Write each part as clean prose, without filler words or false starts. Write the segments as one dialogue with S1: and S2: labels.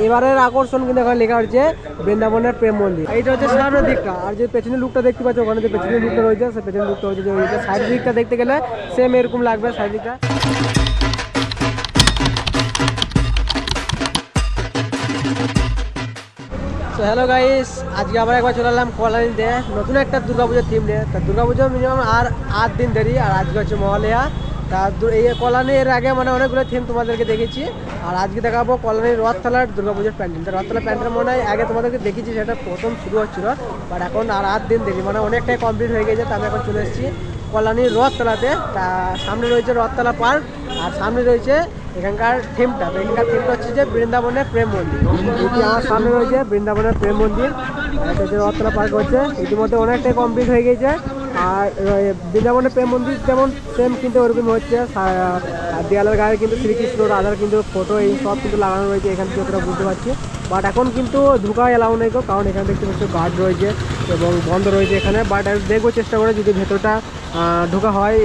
S1: এবারের আকর্ষণ কিন্তু এখানে লেখা হচ্ছে বৃন্দাবনের প্রেম মন্দির। এইটা হচ্ছে সামনের দিকটা, আর যে পেছনের লুকটা দেখতে পাচ্ছ ওখানে যে পেছনের লুকটা রয়েছে সেই পেছনের লুকটা হচ্ছে যে ওইটা সাইড দিকটা দেখতে গেলে সেম এরকম লাগবে সাইড দিকটা। তো হ্যালো গাইস, আজকে আবার একবার চলে এলাম কল্যাণীতে নতুন একটা দুর্গাপুজোর থিম নিয়ে। তা দুর্গাপুজো মিনিমাম আর 8 দিন দেরি, আর আজকে হচ্ছে মহালয়া। তা এই কল্যাণী এর আগে মানে অনেকগুলো থিম তোমাদেরকে দেখেছি, আর আজকে দেখাবো কল্যাণীর রথতলার দুর্গাপুজোর প্যান্ডেল। রথতলা প্যান্ডেল মনে হয় আগে তোমাদেরকে দেখেছি, সেটা প্রথম শুরু হচ্ছিল, বাট এখন আর 8 দিন দেরি, মানে অনেকটাই কমপ্লিট হয়ে গেছে। তা আমি এখন চলে এসেছি কল্যাণীর রথতলাতে। তা সামনে রয়েছে রথতলা পার্ক, আর সামনে রয়েছে এখানকার থিমটা। তো এখানকার থিমটা হচ্ছে যে বৃন্দাবনের প্রেম মন্দির। এটি আমার সামনে রয়েছে বৃন্দাবনের প্রেম মন্দির, এটা হচ্ছে রথতলা পার্ক হচ্ছে, ইতিমধ্যে অনেকটাই কমপ্লিট হয়ে গেছে। আর বৃন্দাবনের প্রেম মন্দির যেমন সেম কিন্তু ওরকম হচ্ছে, দেয়ালের গায়ে কিন্তু শ্রীকৃষ্ণ রাধার কিন্তু ফটো এই সব কিন্তু লাগানো রয়েছে এখান থেকে যতটা বুঝতে পারছি। বাট এখন কিন্তু ঢুকা এলাও নেই, কারণ এখানে দেখতে পাচ্ছি গার্ড রয়েছে এবং বন্ধ রয়েছে এখানে। বাট দেখবো চেষ্টা করে যদি ভেতরটা ঢোকা হয়,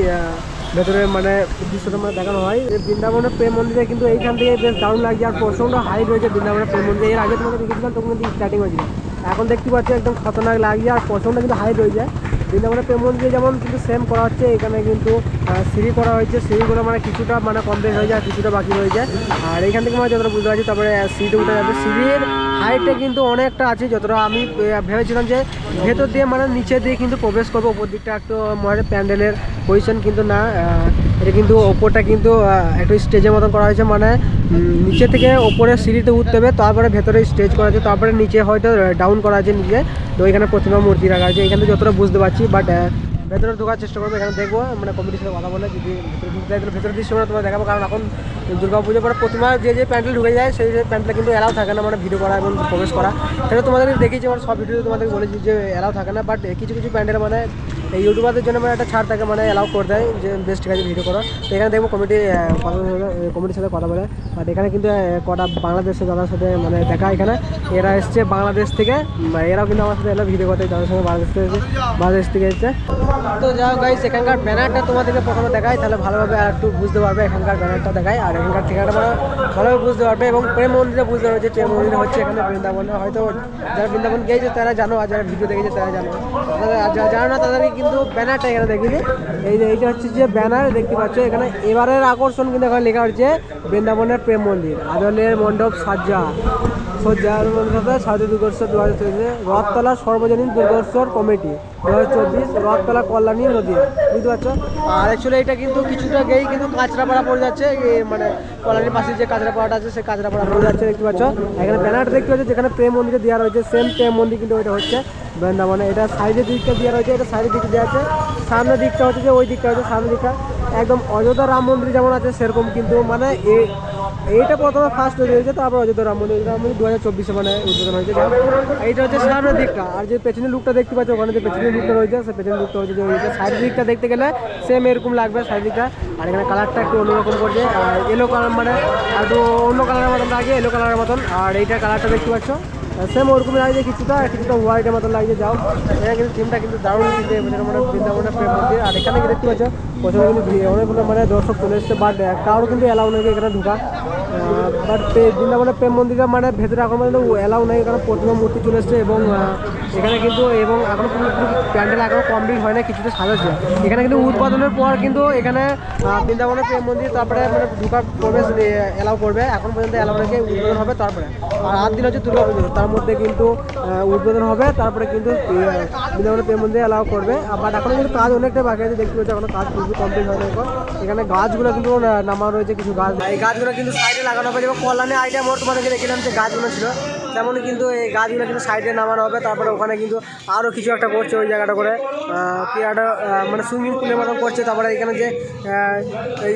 S1: ভেতরে মানে দৃশ্যটা মানে দেখানো হয়। বৃন্দাবনের প্রেম মন্দিরে কিন্তু এইখান থেকে বেশ দারুণ লাগছে, আর প্রচণ্ড হাইট রয়েছে বৃন্দাবনের প্রেম মন্দিরে। এর আগে তোমাকে দেখেছিলাম তখন কিন্তু স্টার্টিং হয়েছিল, এখন দেখতে পাচ্ছি একদম খতরনাক লাগছে, আর প্রচণ্ড কিন্তু হাইট রয়েছে। বৃন্দাবনের প্রেম মন্দিরে যেমন কিন্তু সেম করা হচ্ছে, এখানে কিন্তু সিঁড়ি করা হয়েছে, সিঁড়িগুলো মানে কিছুটা মানে কমপ্লিট হয়ে যায়, কিছুটা বাকি রয়ে যায়। আর এইখান থেকে মানে যতটা বুঝতে পারছি তারপরে সিঁড়িতে উঠে যাবে। সিঁড়ির হাইটটা কিন্তু অনেকটা আছে, যতটা আমি ভেবেছিলাম যে ভেতর দিয়ে মানে নিচে দিয়ে কিন্তু প্রবেশ করবো, উপর দিকটা একটু মনে প্যান্ডেলের পজিশন কিন্তু না, এটা কিন্তু ওপরটা কিন্তু একটু স্টেজের মতন করা হয়েছে, মানে নিচে থেকে ওপরে সিঁড়িতে উঠতে হবে, তারপরে ভেতরে স্টেজ করা আছে, তারপরে নিচে হয়তো ডাউন করা আছে নিচে। তো এখানে প্রতিমা মূর্তি রাখা আছে এখানে যতটা বুঝতে পারছি। বাট ভেতরে ঢোকার চেষ্টা করবো, এখানে দেখবো মানে কমিটির সাথে কথা বলে যদি ভেতরে ঢুকতে যায় ভেতরের দৃশ্য তোমার দেখাবো। কারণ এখন দুর্গা পুজো পরে প্রতিমা যে প্যান্ডেল ঢুকে যায় সেই প্যান্ডেলে কিন্তু এলাও থাকে না, মানে ভিডিও করা এবং প্রবেশ করা। সেটা তোমাদের দেখেছি, আমার সব ভিডিও তোমাদের বলেছি যে এলাও থাকে না। বাট কিছু কিছু প্যান্ডেল মানে এই ইউটিউবারদের জন্য মানে একটা ছাড় থাকে, মানে এলাও করে দেয় যে বেশ ঠিক আছে ভিডিও করো। তো এখানে দেখবো কমিটির সাথে কথা বলে। বাট এখানে কিন্তু কটা বাংলাদেশের দাদার সাথে মানে দেখা, এখানে এরা এসছে বাংলাদেশ থেকে, এরাও কিন্তু আমার সাথে এলো ভিডিও করতে, তাদের সঙ্গে বাংলাদেশ থেকে এসছে। তো যাও গাইস, এখানকার ব্যানারটা তোমাদেরকে প্রথমে দেখাই, তাহলে ভালোভাবে আর একটু বুঝতে পারবে। এখানকার ব্যানারটা দেখায় আর এখানকার ঠিকানাটা মানে ভালোভাবে বুঝতে পারবে, এবং প্রেম মন্দিরে বুঝতে পারবে যে প্রেম মন্দির হচ্ছে এখানে বৃন্দাবনে। হয়তো যারা বৃন্দাবন গিয়েছে তারা জানো, আর যারা ভিডিও দেখেছে তারা জানো, আর যারা জানো না তাদেরকে কিন্তু ব্যানারটা এখানে দেখিনি। এইটা হচ্ছে যে ব্যানার দেখতে পাচ্ছ, এখানে এবারের আকর্ষণ কিন্তু এখানে লেখা হচ্ছে বৃন্দাবনের প্রেম মন্দির, আদলের মণ্ডপ সজ্জা সাধু দুর্গোৎসব 2024, রথতলা সর্বজনীন দুর্গোৎসব কমিটি 2024, রথতলা কল্যাণী নদী, বুঝতে পারছো। আর অ্যাকচুয়ালি এটা কিন্তু কিছুটা গেই কিন্তু কাঁচরাপাড়া পড়ে যাচ্ছে, মানে কল্যাণীর পাশে যে কাঁচরাপাড়াটা আছে সেই কাঁচরাপাড়া পড়ে যাচ্ছে, দেখতে পাচ্ছ। এখানে ব্যানারটা দেখতে পাচ্ছ যেখানে প্রেম মন্দিরে দেওয়া রয়েছে, সেম প্রেম মন্দির কিন্তু ওইটা হচ্ছে বৃন্দাবনে। এটা সাইডের দিকটা দেওয়া রয়েছে, এটা সাইডের দিকে দেওয়া আছে, সামনের দিকটা হচ্ছে যে ওই দিকটা হচ্ছে সামনের দিকটা একদম অযোধ্যা রাম মন্দির যেমন আছে সেরকম কিন্তু, মানে এইটা প্রথমে ফার্স্ট তৈরি হয়েছে, তারপর অযোধ্যা রাম মন্দির 2024 মানে উদ্বোধন হয়েছে। এইটা হচ্ছে সামনের দিকটা, আর যে পেছনের লুকটা দেখতে পাচ্ছ ওখানে যে পেছনের লুকটা রয়েছে সেই পেছনের লুকটা হচ্ছে যে ওইটা সাইড দিকটা দেখতে গেলে সেম এরকম লাগবে সাইড দিকটা। আর এখানে কালারটা একটু অন্যরকম করছে, আর এলো কালার মানে একটু অন্য কালারের মতন লাগে, এলো কালারের মতন। আর এইটা কালারটা দেখতে পাচ্ছ সেম ওরকমই লাগছে, কিছুটা হোয়াইটের মতন লাগছে। যাও এখানে কিন্তু থিমটা কিন্তু দারুণ দিচ্ছে, মানে বৃন্দাবনের প্রেম মন্দির। আর এখানে দেখতে পাচ্ছ প্রথমে কিন্তু অনেকগুলো মানে দর্শক চলে এসছে, বাট কারো কিন্তু অ্যালাউ নেই এখানে ঢুকা। বাট বৃন্দাবনের প্রেম মন্দিরে মানে ভেতরে এখন পর্যন্ত অ্যালাউ নেই, কারণ প্রতিমা মূর্তি চলে এসছে, এবং এখানে কিন্তু এবং এখনও পুরো প্যান্ডেল এখনও কমপ্লিট হয় না, কিছুটা সাজাচ্ছে। এখানে কিন্তু উদ্বোধনের পর কিন্তু এখানে বৃন্দাবনের প্রেম মন্দির তারপরে মানে ঢুকার প্রবেশ অ্যালাউ করবে, এখন পর্যন্ত অ্যালাউ রেখে উদ্বোধন হবে তারপরে। আর 8 দিন হচ্ছে দুর্গা পুজো, তার মধ্যে কিন্তু উদ্বোধন হবে, তারপরে কিন্তু বৃন্দাবনের প্রেম মন্দিরে অ্যালাউ করবে। বাট এখনও কিন্তু কাজ অনেকটাই বাকি আছে, দেখতে পাচ্ছি এখনো কাজ পুরো কমপ্লিট হয় না। এখানে গাছগুলো কিন্তু নামানো রয়েছে, কিছু গাছ, এই গাছগুলো কিন্তু সাইডে লাগানো হবে, এবং কল্যাণে আইডিয়া মোড় তোমাদেরকে দেখলাম যে গাছগুলো ছিল তেমনই কিন্তু এই গাছগুলো কিন্তু সাইডে নামানো হবে। তারপরে ওখানে কিন্তু আরও কিছু একটা করছে ওই জায়গাটা করে, কি একটা মানে সুইমিং পুলের মতন করছে। তারপরে এখানে যে এই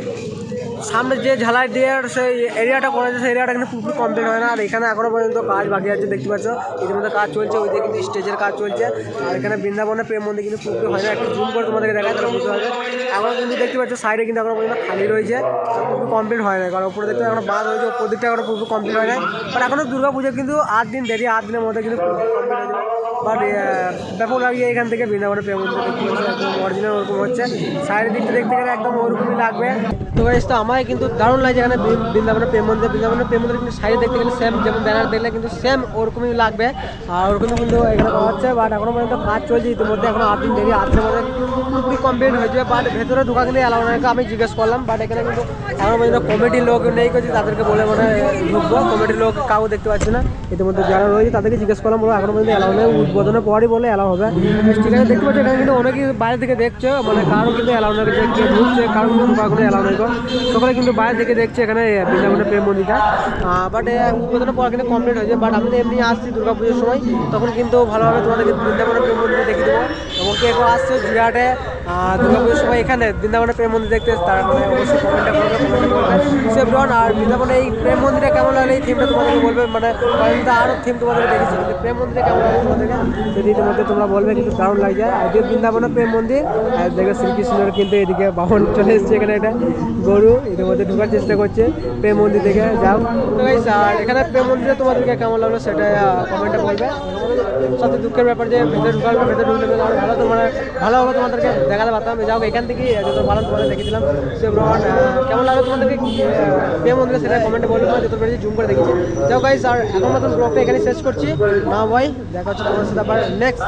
S1: সামনে যে ঝালাই দেওয়ার সেই এরিয়াটা করা যায়, সেই এরিয়াটা কিন্তু পুরোপুরি কমপ্লিট হয় না। আর এখানে এখনও পর্যন্ত কাজ বাকি আছে, দেখতে পাচ্ছ ইতিমধ্যে কাজ চলছে, ওই দিকে কিন্তু স্টেজের কাজ চলছে। আর এখানে বৃন্দাবনের প্রেম মন্দির কিন্তু পুরোপুরি হয় না, একটু জুম করে তোমাদেরকে দেখায় তাহলে বুঝতে পারবে। এখন কিন্তু দেখতে পাচ্ছ সাইডে কিন্তু এখনো পর্যন্ত খালি রয়েছে, পুরোপুরি কমপ্লিট হয় না, কারণ উপরে দেখতে এখনো বাদ রয়েছে, উপর দিকটা এখনো পুরোপুরি কমপ্লিট হয় না। বাট এখনও দুর্গা পুজো কিন্তু 8 দিন দেরি, 8 দিনের মধ্যে কিন্তু পুরোপুরি কমপ্লিট হয়ে যাবে। বাট ব্যাপক লাগে এখান থেকে বৃন্দাবনের প্রেম মন্দির দেখতে পাচ্ছি একদম অরিজিনাল ওরকম হচ্ছে, সাইডের দিকটা দেখতে গেলে একদম ওরকমই লাগবে। তো গাইস তো আমার কিন্তু দারুণ লাগছে এখানে বৃন্দাবনের প্রেম মন্দির কিন্তু সাইডে দেখতে গেলে সেম যেমন ব্যানার দেখলে কিন্তু সেম ওরকমই লাগবে, আর ওরকমই কিন্তু এখানে পাওয়া হচ্ছে। বাট এখনো পর্যন্ত কাজ চলছে, ইতিমধ্যে এখনো 8 দিন দেরি, 8 দিনের মধ্যে পুরোপুরি কমপ্লিট হয়ে যাবে। বাট ভেতরে ঢোকা কিন্তু অ্যালাউ নয়, আমি জিজ্ঞেস করলাম। বাট এখানে কিন্তু এখনো পর্যন্ত কমিটির লোক নেই করছি, তাদেরকে বলে মানে ঢুকবো, কমিটির লোক কাউ দেখতে পাচ্ছি না। ইতিমধ্যে যারা রয়েছে তাদেরকে জিজ্ঞেস করলাম, বলো এখনো পর্যন্ত অ্যালাউ নেই, উদ্বোধনের পরই বলে অ্যালাউ হবে। ঠিক আছে, দেখতে পাচ্ছি এখানে কিন্তু অনেকেই বাইরে থেকে দেখছে, মানে কারো কিন্তু অ্যালাউ নেই, কে ঢুকছে কারো কিন্তু ঢোকা কোনো অ্যালাউ নেই, সকলে কিন্তু বাইরে থেকে দেখছে এখানে বৃন্দাবনের প্রেম মন্দিরটা। বাট উদ্বোধনের পর কিন্তু কমপ্লিট হয়েছে। বাট আমি এমনি আসছি দুর্গাপুজোর সময়, তখন কিন্তু ভালোভাবে তোমাদেরকে বৃন্দাবনের প্রেম মন্দির দেখিয়ে দেবো। এবং কে কেউ আসছে জিরাটে দুর্গাপুজোর সময় এখানে বৃন্দাবনের প্রেম মন্দির দেখতে, তারা মানে অবশ্যই কমেন্টটা করবে, সেভরন। আর বৃন্দাবনের এই প্রেম মন্দিরে কেমন লাগলে এই থিমটা তোমাদেরকে বলবে, মানে আরও থিম তোমাদেরকে দেখেছি, কিন্তু প্রেম মন্দিরে কেমন লাগে তোমাদেরকে যদি ইতিমধ্যে তোমরা বলবে, কিন্তু দারুণ লাগছে। আর যে বৃন্দাবনের প্রেম মন্দির দেখে শ্রীকৃষ্ণের কিন্তু এদিকে বাহন চলে এসছে, এখানে একটা গরু ইতিমধ্যে ঢোকার চেষ্টা করছে প্রেম মন্দির থেকে। যাও তো গাইস, আর এখানে প্রেম মন্দিরে তোমাদেরকে কেমন লাগলো সেটা কমেন্টে বলবে। সবচেয়ে দুঃখের ব্যাপার যে ভেতরে ঢুকাবে, ভেতরে ঢুকলে আরও ভালো, তোমার ভালোভাবে তোমাদেরকে দেখাতে পারতাম। যাও এখান থেকে যত ভালো তোমাদের দেখেছিলাম সে কেমন লাগলো তোমাদেরকে প্রেম মন্দিরে সেটা কমেন্টে বলবে, যত পেরেছি জুম করে দেখেছি। যাও গাইস, আর এখন মতন ব্লগটা এখানে শেষ করছি না ভাই, দেখা হচ্ছে তোমার সাথে আবার নেক্সট।